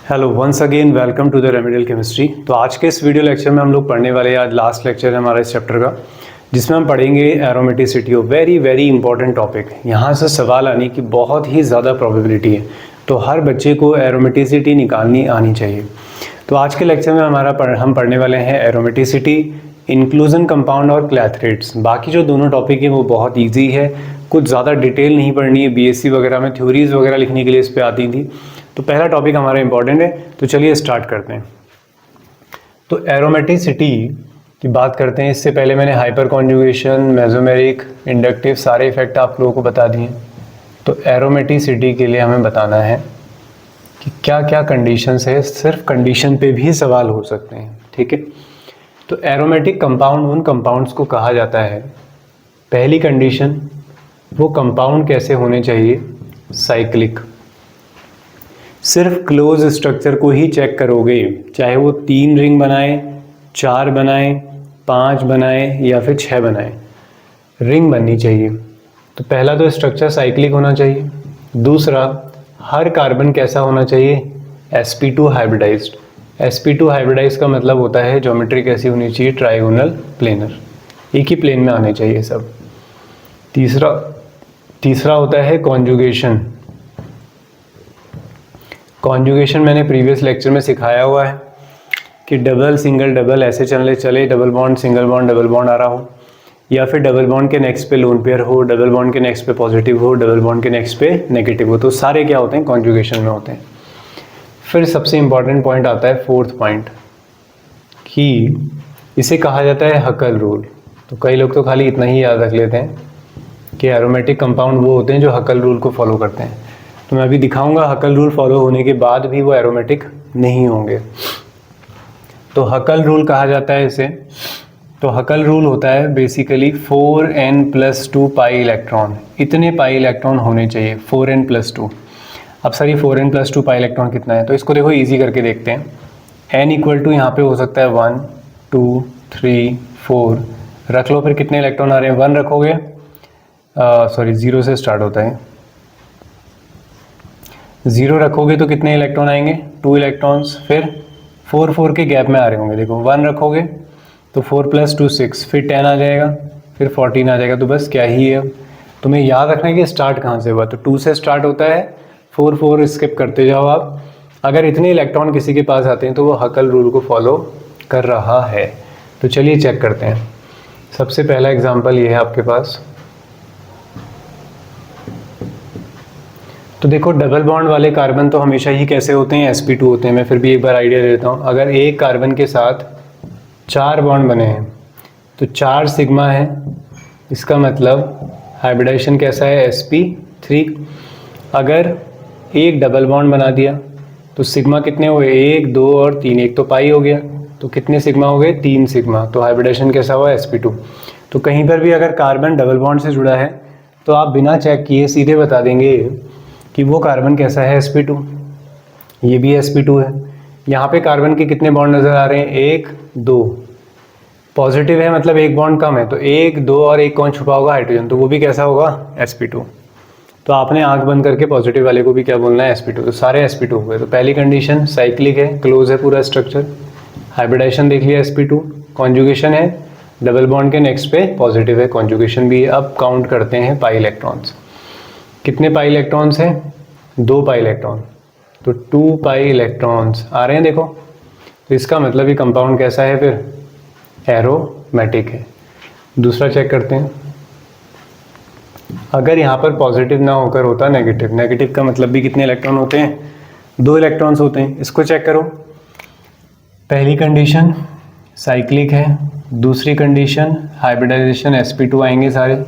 Hello once again welcome to the remedial chemistry. तो आज के इस वीडियो लेक्चर में हम लोग पढ़ने वाले हैं, आज लास्ट लेक्चर है हमारा इस चैप्टर का, जिसमें हम पढ़ेंगे aromaticity. Very very important topic. यहाँ से सवाल आने की बहुत ही ज़्यादा प्रोबेबिलिटी है, तो हर बच्चे को एरोमेटिसिटी निकालनी आनी चाहिए। तो आज के लेक्चर में हम पढ़ने वाले हैं एरोमेटिसिटी, इंक्लूजन कंपाउंड और क्लैथरेट्स। बाकी जो दोनों टॉपिक हैं वो बहुत ईजी है, कुछ ज़्यादा डिटेल नहीं पढ़नी है। बीएससी वगैरह में थ्योरीज वगैरह लिखने के लिए इस पर आती थी। तो पहला टॉपिक हमारा इंपॉर्टेंट है, तो चलिए स्टार्ट करते हैं। तो एरोमेटिसिटी की बात करते हैं। इससे पहले मैंने हाइपर कॉन्जुगेशन, मेसोमेरिक, इंडक्टिव सारे इफेक्ट आप लोगों को बता दिए। तो एरोमेटिसिटी के लिए हमें बताना है कि क्या क्या कंडीशंस है। सिर्फ कंडीशन पे भी सवाल हो सकते हैं, ठीक है। तो एरोमेटिक कंपाउंड उन कंपाउंड्स को कहा जाता है, पहली कंडीशन वो कंपाउंड कैसे होने चाहिए, साइक्लिक। सिर्फ क्लोज स्ट्रक्चर को ही चेक करोगे, चाहे वो 3 रिंग बनाए, 4 बनाए, 5 बनाए या फिर 6 बनाए, रिंग बननी चाहिए। तो पहला तो स्ट्रक्चर साइक्लिक होना चाहिए। दूसरा, हर कार्बन कैसा होना चाहिए, sp2 हाइब्रिडाइज्ड। sp2 हाइब्रिडाइज का मतलब होता है ज्योमेट्री कैसी होनी चाहिए, ट्राइगोनल प्लेनर, एक ही प्लेन में आने चाहिए सब। तीसरा होता है कॉन्जुगेशन। कॉन्जुगेशन मैंने प्रीवियस लेक्चर में सिखाया हुआ है कि डबल सिंगल डबल ऐसे चले, double bond single bond double bond आ रहा हो, या फिर डबल बॉन्ड के नेक्स्ट पे लोन पेयर हो, डबल बॉन्ड के नेक्स्ट पे पॉजिटिव हो, डबल बॉन्ड के नेक्स्ट पे नेगेटिव हो। तो सारे क्या होते हैं, कॉन्जुगेशन में होते हैं। फिर सबसे इंपॉर्टेंट पॉइंट आता है, फोर्थ पॉइंट, कि इसे कहा जाता है हकल रूल। तो कई लोग तो खाली इतना ही याद रख लेते हैं कि एरोमेटिक कंपाउंड वो होते हैं जो हकल रूल को फॉलो करते हैं। तो मैं अभी दिखाऊंगा हकल रूल फॉलो होने के बाद भी वो एरोमेटिक नहीं होंगे। तो हकल रूल कहा जाता है इसे। तो हकल रूल होता है बेसिकली 4n+2 पाई इलेक्ट्रॉन, इतने पाई इलेक्ट्रॉन होने चाहिए, 4n+2। अब सर ये 4n+2 पाई इलेक्ट्रॉन कितना है, तो इसको देखो इजी करके देखते हैं। n = यहाँ पे हो सकता है 1 2 3 4, रख लो। फिर कितने इलेक्ट्रॉन आ रहे हैं, 1 रखोगे, 0 से स्टार्ट होता है, 0 रखोगे तो कितने इलेक्ट्रॉन आएंगे, 2 इलेक्ट्रॉन्स। फिर 4 4 के गैप में आ रहे होंगे, देखो 1 रखोगे तो 4 + 2 6, फिर 10 आ जाएगा, फिर 14 आ जाएगा। तो बस क्या ही है, तुम्हें याद रखना है कि स्टार्ट कहाँ से हुआ। तो 2 से स्टार्ट होता है, 4 4 स्किप करते जाओ आप। अगर इतने इलेक्ट्रॉन किसी के पास आते हैं तो वो हकल रूल को फॉलो कर रहा है। तो चलिए चेक करते हैं। सबसे पहला एग्जाम्पल ये है आपके पास। तो देखो डबल बॉन्ड वाले कार्बन तो हमेशा ही कैसे होते हैं, sp2 होते हैं। मैं फिर भी एक बार आइडिया दे देता हूँ। अगर एक कार्बन के साथ 4 बॉन्ड बने हैं तो 4 सिग्मा है, इसका मतलब हाइब्रिडाइजेशन कैसा है, sp3। अगर एक डबल बॉन्ड बना दिया तो सिग्मा कितने हुए, 1 2 और 3, एक तो पाई हो गया, तो कितने सिग्मा हो गए, 3 सिग्मा। तो हाइब्रिडाइजेशन कैसा हुआ, sp2। तो कहीं पर भी अगर कार्बन डबल बॉन्ड से जुड़ा है तो आप बिना चेक किए सीधे बता देंगे कि वो कार्बन कैसा है, sp2। ये भी sp2 है। यहाँ पे कार्बन के कितने बॉन्ड नज़र आ रहे हैं, 1 2, पॉजिटिव है मतलब एक बॉन्ड कम है, तो 1 2 और एक कौन छुपा होगा, हाइड्रोजन। तो वो भी कैसा होगा, sp2। तो आपने आंख बंद करके पॉजिटिव वाले को भी क्या बोलना है, sp2। तो सारे sp2 हुए। तो पहली कंडीशन साइक्लिक है, क्लोज है पूरा स्ट्रक्चर। हाइब्रिडाइजेशन देख लिया sp2। कॉन्जुगेशन है, डबल बॉन्ड के नेक्स्ट पे पॉजिटिव है, कॉन्जुगेशन भी है। अब काउंट करते हैं पाई इलेक्ट्रॉन्स। कितने पाई इलेक्ट्रॉन्स हैं, 2 पाई इलेक्ट्रॉन। तो 2 पाई इलेक्ट्रॉन्स आ रहे हैं, देखो। तो इसका मतलब ये कंपाउंड कैसा है, फिर एरोमेटिक है। दूसरा चेक करते हैं। अगर यहाँ पर पॉजिटिव ना होकर होता नेगेटिव, नेगेटिव का मतलब भी कितने इलेक्ट्रॉन होते हैं, 2 इलेक्ट्रॉन्स होते हैं। इसको चेक करो। पहली कंडीशन साइक्लिक है, दूसरी कंडीशन हाइब्रिडाइजेशन, sp2 आएंगे सारे।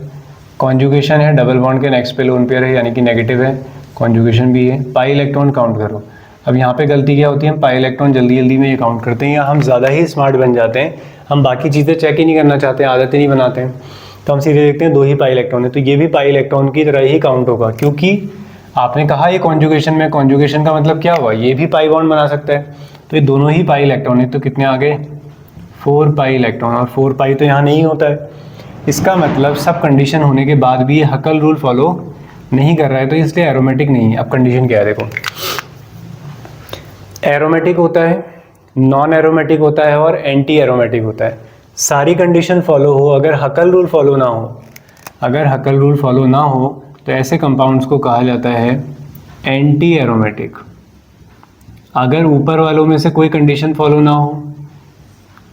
कॉन्जुगेशन है, डबल बॉन्ड के नेक्स्ट पे लोन पेयर है यानी कि नेगेटिव है, कॉन्जुगेशन भी है। पाई इलेक्ट्रॉन काउंट करो। अब यहाँ पे गलती क्या होती है, हम पाई इलेक्ट्रॉन जल्दी जल्दी में ये काउंट करते हैं, या हम ज़्यादा ही स्मार्ट बन जाते हैं, हम बाकी चीज़ें चेक ही नहीं करना चाहते, आदतें नहीं बनाते हैं, तो हम सीधे देखते हैं 2 ही पाई इलेक्ट्रॉन है, तो ये भी पाई इलेक्ट्रॉन की तरह ही काउंट होगा। क्योंकि आपने कहा ये कॉन्जुगेशन में, कॉन्जुगेशन का मतलब क्या हुआ, ये भी पाई बॉन्ड बना सकता है, तो ये दोनों ही पाई इलेक्ट्रॉन है। तो कितने आ गए, 4 पाई इलेक्ट्रॉन, और 4 पाई तो यहाँ नहीं होता है। इसका मतलब सब कंडीशन होने के बाद भी ये हकल रूल फॉलो नहीं कर रहा है, तो इसलिए एरोमेटिक नहीं है। अब कंडीशन क्या है देखो, एरोमेटिक होता है, नॉन एरोमेटिक होता है और एंटी एरोमेटिक होता है। सारी कंडीशन फॉलो हो, अगर हकल रूल फॉलो ना हो, अगर हकल रूल फॉलो ना हो तो ऐसे कंपाउंड्स को कहा जाता है एंटी एरोमेटिक। अगर ऊपर वालों में से कोई कंडीशन फॉलो ना हो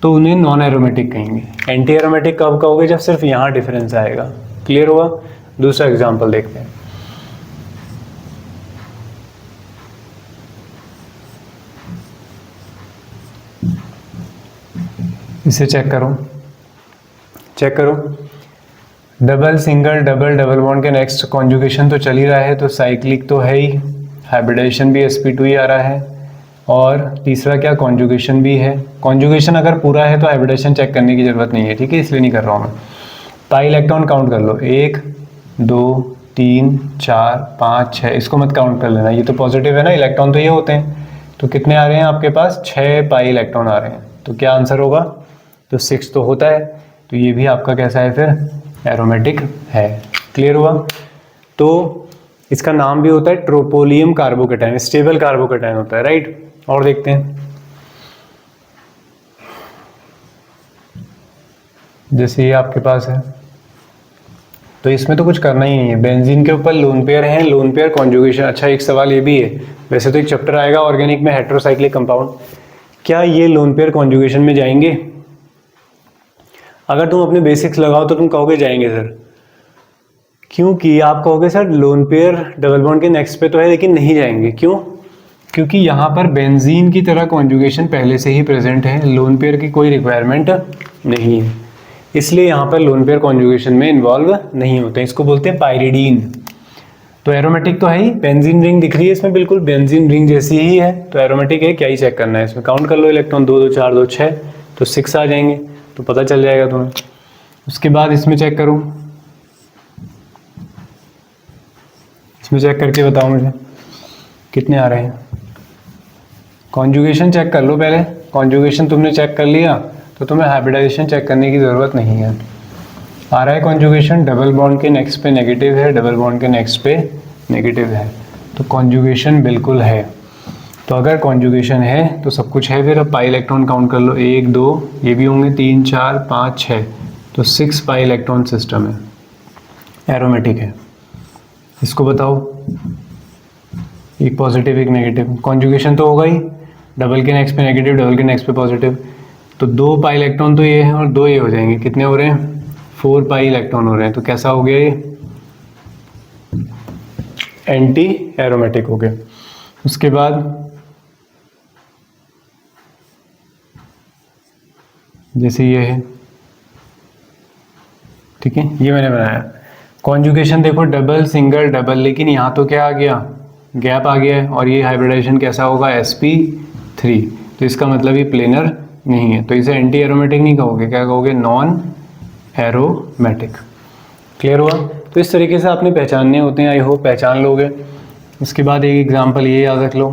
तो उन्हें नॉन एरोमेटिक कहेंगे। एंटी एरोमेटिक कब कहोगे? जब सिर्फ यहाँ डिफरेंस आएगा। क्लियर हुआ? दूसरा एग्जांपल देखते हैं। इसे चेक करो, चेक करो। Double single double double bond के नेक्स्ट कॉन्जुगेशन तो चल ही रहा है, तो साइक्लिक तो है ही, हाइब्रिडाइजेशन भी sp2 ही आ रहा है, और तीसरा क्या, कॉन्जुगेशन भी है। कॉन्जुगेशन अगर पूरा है तो हाइब्रिडाइजेशन चेक करने की जरूरत नहीं है, ठीक है, इसलिए नहीं कर रहा हूँ मैं। पाई इलेक्ट्रॉन काउंट कर लो, 1 2 3 4 5 6, इसको मत काउंट कर लेना, ये तो पॉजिटिव है ना, इलेक्ट्रॉन तो ये होते हैं। तो कितने आ रहे हैं आपके पास? 6 पाई इलेक्ट्रॉन आ रहे हैं। तो क्या आंसर होगा? तो 6 तो होता है, तो ये भी आपका कैसा है फिर? एरोमेटिक है। क्लियर हुआ? तो इसका नाम भी होता है ट्रोपोलियम कार्बोकेटाइन, स्टेबल कार्बोकेटाइन होता है, राइट। और देखते हैं, जैसे ये आपके पास है, तो इसमें तो कुछ करना ही नहीं है। बेंजीन के ऊपर लोन पेयर है, लोन पेयर कॉन्जुगेशन। अच्छा, एक सवाल ये भी है, वैसे तो एक चैप्टर आएगा ऑर्गेनिक में हेट्रोसाइक्लिक कंपाउंड, क्या ये लोन पेयर कॉन्जुगेशन में जाएंगे? अगर तुम अपने बेसिक्स लगाओ तो तुम कहोगे जाएंगे सर, क्योंकि आप कहोगे sir lone pair double bond के नेक्स्ट पे तो है लेकिन नहीं जाएंगे। क्यों? क्योंकि यहाँ पर बेंजीन की तरह कॉन्जुगेशन पहले से ही प्रेजेंट है, लोन पेयर की कोई रिक्वायरमेंट नहीं है, इसलिए यहाँ पर लोन पेयर कॉन्जुगेशन में इन्वॉल्व नहीं होते। इसको बोलते हैं पायरिडीन। तो एरोमेटिक तो है ही, बेंजीन रिंग दिख रही है इसमें, बिल्कुल बेंजीन रिंग जैसी ही है, तो एरोमेटिक है। क्या ही चेक करना है इसमें? काउंट कर लो इलेक्ट्रॉन, 2 2 4 2 6, तो 6 आ जाएंगे, तो पता चल जाएगा तुम्हें। उसके बाद इसमें चेक करूँ, इसमें चेक करके बताओ मुझे कितने आ रहे हैं। कॉन्जुगेशन चेक कर लो पहले, कॉन्जुगेशन तुमने चेक कर लिया तो तुम्हें हाइब्रिडाइजेशन चेक करने की ज़रूरत नहीं है। आ रहा है कॉन्जुगेशन, डबल बॉन्ड के नेक्स्ट पे नेगेटिव है, डबल बॉन्ड के नेक्स्ट पे नेगेटिव है, तो कॉन्जुगेशन बिल्कुल है। तो अगर कॉन्जुगेशन है तो सब कुछ है। फिर अब पाई इलेक्ट्रॉन काउंट कर लो, 1 2, ये भी होंगे, 3 4 5 6, तो 6 पाई इलेक्ट्रॉन सिस्टम है, एरोमेटिक है। इसको बताओ, एक पॉजिटिव एक नेगेटिव, कॉन्जुगेशन तो होगा ही, डबल के नेक्स्ट पे नेगेटिव, डबल के नेक्स्ट पे पॉजिटिव, तो 2 पाई इलेक्ट्रॉन तो ये है और 2 ये हो जाएंगे। कितने हो रहे हैं? 4 पाई इलेक्ट्रॉन हो रहे हैं। तो कैसा हो गया ये? एंटी एरोमेटिक हो गया। उसके बाद जैसे ये है, ठीक है, ये मैंने बनाया। कॉन्जुगेशन देखो, डबल सिंगल डबल, लेकिन यहाँ तो क्या आ गया? गैप आ गया है, और ये हाइब्रिडाइजेशन कैसा होगा? sp3, तो इसका मतलब ये प्लेनर नहीं है, तो इसे एंटी एरोमेटिक नहीं कहोगे, क्या कहोगे? Non aromatic. क्लियर हुआ? तो इस तरीके से आपने पहचानने होते हैं, आई होप पहचान लोगे। इसके बाद एक एग्जांपल ये याद रख लो,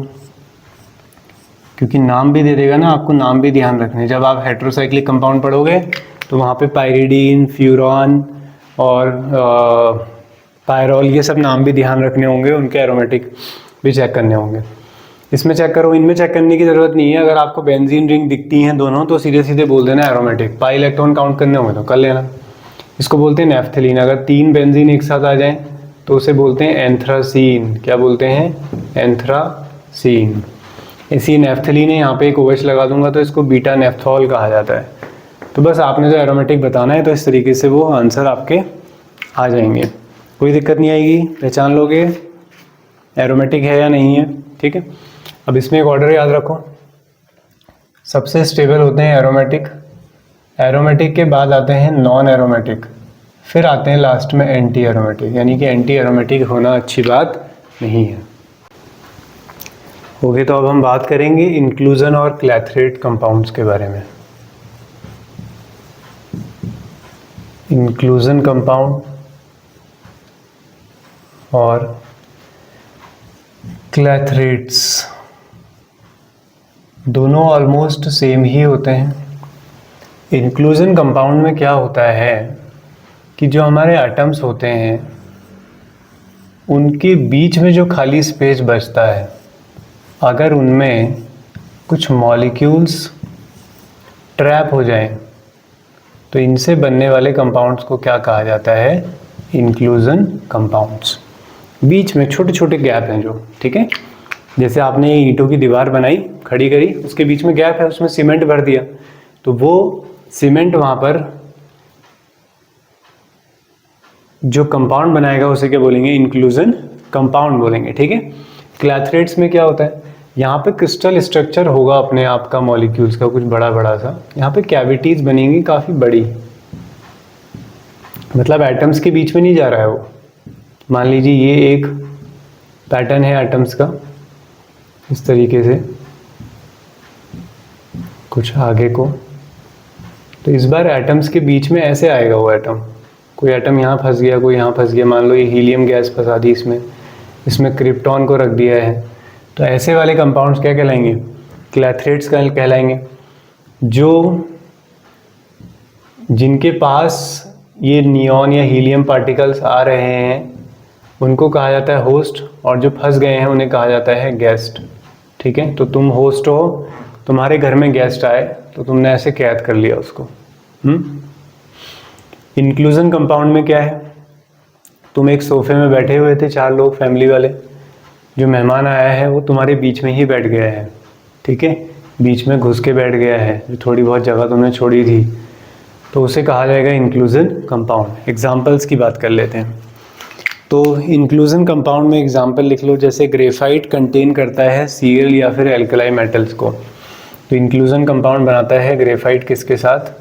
क्योंकि नाम भी दे देगा ना आपको, नाम भी ध्यान रखने। जब आप हेट्रोसाइक्लिक कंपाउंड पढ़ोगे तो वहाँ पे पायरिडीन, फ्यूरॉन और पायरोल, ये सब नाम भी ध्यान रखने होंगे, उनके एरोमेटिक भी चेक करने होंगे। इसमें चेक करो, इनमें चेक करने की ज़रूरत नहीं है। अगर आपको बेंजीन रिंग दिखती हैं दोनों तो सीधे सीधे बोल देना एरोमेटिक। पाई इलेक्ट्रॉन काउंट करने होंगे तो कर लेना। इसको बोलते हैं नेफ्थलीन। अगर 3 बेंजीन एक साथ आ जाएं तो उसे बोलते हैं एंथ्रासीन। क्या बोलते हैं? एंथ्रासीन। इसी नेफ्थलीन है, यहाँ पे एक OH लगा दूंगा तो इसको बीटा नेफ्थॉल कहा जाता है। तो बस आपने जो एरोमेटिक बताना है तो इस तरीके से वो आंसर आपके आ जाएंगे, कोई दिक्कत नहीं आएगी, पहचान लोगे एरोमेटिक है या नहीं है। ठीक है, अब इसमें एक ऑर्डर याद रखो, सबसे स्टेबल होते हैं एरोमेटिक, एरोमेटिक के बाद आते हैं नॉन एरोमेटिक, फिर आते हैं लास्ट में एंटी एरोमेटिक। यानी कि एंटी एरोमेटिक होना अच्छी बात नहीं है। ओके, तो अब हम बात करेंगे इंक्लूजन और क्लैथरेट कंपाउंड्स के बारे में। इंक्लूजन कंपाउंड और क्लैथरेट्स दोनों ऑलमोस्ट सेम ही होते हैं। इंक्लूजन कंपाउंड में क्या होता है कि जो हमारे एटम्स होते हैं उनके बीच में जो खाली स्पेस बचता है, अगर उनमें कुछ मॉलिक्यूल्स ट्रैप हो जाएं तो इनसे बनने वाले कंपाउंड्स को क्या कहा जाता है? Inclusion compounds. बीच में छोटे छोटे गैप हैं जो, ठीक है, जैसे आपने ईंटों की दीवार बनाई, खड़ी करी, उसके बीच में गैप है, उसमें सीमेंट भर दिया, तो वो सीमेंट वहाँ पर जो कंपाउंड बनाएगा उसे क्या बोलेंगे? इंक्लूजन कंपाउंड बोलेंगे, ठीक है। क्लैथरेट्स में क्या होता है? यहाँ पे क्रिस्टल स्ट्रक्चर होगा अपने आप का मॉलिक्यूल्स का, कुछ बड़ा बड़ा सा, यहाँ पे कैविटीज बनेंगी काफ़ी बड़ी, मतलब एटम्स के बीच में नहीं जा रहा है वो। मान लीजिए ये एक पैटर्न है एटम्स का, इस तरीके से कुछ आगे को, तो इस बार एटम्स के बीच में ऐसे आएगा वो एटम, कोई एटम यहाँ फंस गया, कोई यहाँ फंस गया, मान लो ये हीलियम गैस फंसा दी इसमें क्रिप्टॉन को रख दिया है, तो ऐसे वाले कंपाउंड्स क्या कहलाएंगे? क्लैथरेट्स कहलाएंगे। जिनके पास ये नियॉन या हीलियम पार्टिकल्स आ रहे हैं उनको कहा जाता है होस्ट, और जो फंस गए हैं उन्हें कहा जाता है गेस्ट, ठीक है। तो तुम होस्ट हो, तुम्हारे घर में गेस्ट आए तो तुमने ऐसे कैद कर लिया उसको। इंक्लूजन कंपाउंड में क्या है? तुम एक सोफे में बैठे हुए थे, 4 लोग फैमिली वाले, जो मेहमान आया है वो तुम्हारे बीच में ही बैठ गया है, ठीक है, बीच में घुस के बैठ गया है, जो थोड़ी बहुत जगह तुमने छोड़ी थी, तो उसे कहा जाएगा इंक्लूजन कंपाउंड। एग्जाम्पल्स की बात कर लेते हैं। तो इंक्लूजन कंपाउंड में एग्जाम्पल लिख लो, जैसे ग्रेफाइट कंटेन करता है Cl या फिर एल्कलाई मेटल्स को, तो इंक्लूजन कंपाउंड बनाता है ग्रेफाइट किसके साथ?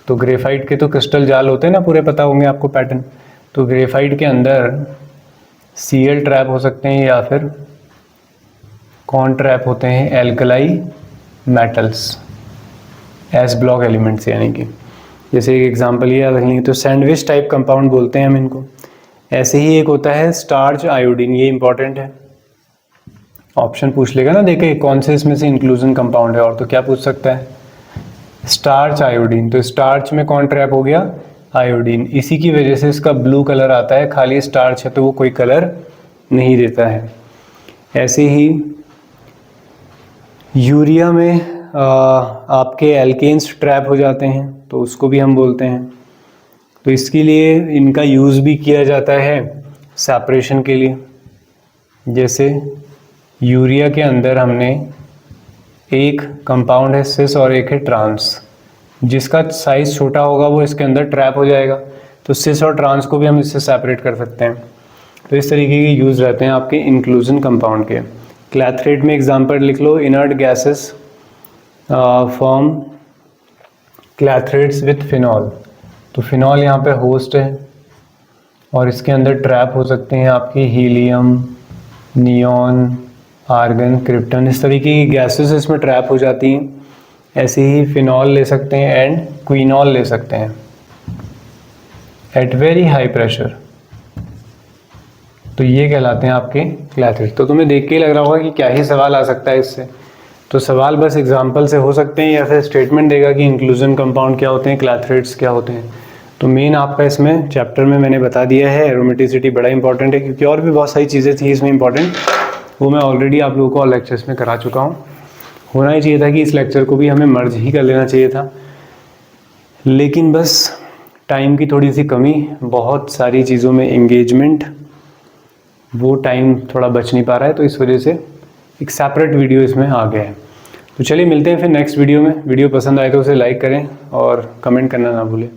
तो ग्रेफाइट के तो क्रिस्टल जाल होते हैं ना, पूरे पता होंगे आपको पैटर्न, तो ग्रेफाइट के अंदर Cl ट्रैप हो सकते हैं या फिर कौन ट्रैप होते हैं? Alkali metals, S block elements, यानी कि जैसे एक एग्जांपल ये रख लेंगे तो सैंडविच टाइप कंपाउंड बोलते हैं हम इनको। ऐसे ही एक होता है स्टार्च आयोडीन, ये इंपॉर्टेंट है, ऑप्शन पूछ लेगा ना देखे कौन से इसमें से इंक्लूजन कंपाउंड है, और तो क्या पूछ सकता है? Starch iodine. तो स्टार्च में कौन ट्रैप हो गया? आयोडीन। इसी की वजह से इसका ब्लू कलर आता है, खाली स्टार्च है तो वो कोई कलर नहीं देता है। ऐसे ही यूरिया में आपके एल्केन्स ट्रैप हो जाते हैं तो उसको भी हम बोलते हैं, तो इसके लिए इनका यूज़ भी किया जाता है सेपरेशन के लिए। जैसे यूरिया के अंदर हमने एक कंपाउंड है सिस और एक है ट्रांस, जिसका साइज़ छोटा होगा वो इसके अंदर ट्रैप हो जाएगा, तो सिस और ट्रांस को भी हम इससे सेपरेट कर सकते हैं। तो इस तरीके के यूज़ रहते हैं आपके इंक्लूजन कंपाउंड के। क्लैथरेट में एग्जांपल लिख लो, inert gases form clathrates with phenol. तो फिनॉल यहाँ पे होस्ट है और इसके अंदर ट्रैप हो सकते हैं आपके हीलियम, नियॉन, आर्गन, क्रिप्टन, इस तरीके की गैसेस इसमें ट्रैप हो जाती हैं। ऐसे ही फिनॉल ले सकते हैं एंड क्विनॉल ले सकते हैं एट वेरी हाई प्रेशर, तो ये कहलाते हैं आपके क्लैथरेट। तो तुम्हें देख के ही लग रहा होगा कि क्या ही सवाल आ सकता है इससे, तो सवाल बस एग्जाम्पल से हो सकते हैं या फिर स्टेटमेंट देगा कि इंक्लूजन कंपाउंड क्या होते हैं, क्लैथरेट्स क्या होते हैं। तो मेन आपका इसमें चैप्टर में मैंने बता दिया है, एरोमेटिसिटी बड़ा इंपॉर्टेंट है, क्योंकि और भी बहुत सारी चीज़ें थी इसमें इंपॉर्टेंट, वो मैं ऑलरेडी आप लोगों को और लेक्चर्स में करा चुका हूँ। होना ही चाहिए था कि इस लेक्चर को भी हमें मर्ज ही कर लेना चाहिए था, लेकिन बस टाइम की थोड़ी सी कमी, बहुत सारी चीज़ों में एंगेजमेंट, वो टाइम थोड़ा बच नहीं पा रहा है, तो इस वजह से एक सेपरेट वीडियो इसमें आ गया है। तो चलिए मिलते हैं फिर नेक्स्ट वीडियो में। वीडियो पसंद आए तो उसे लाइक करें और कमेंट करना ना भूलें।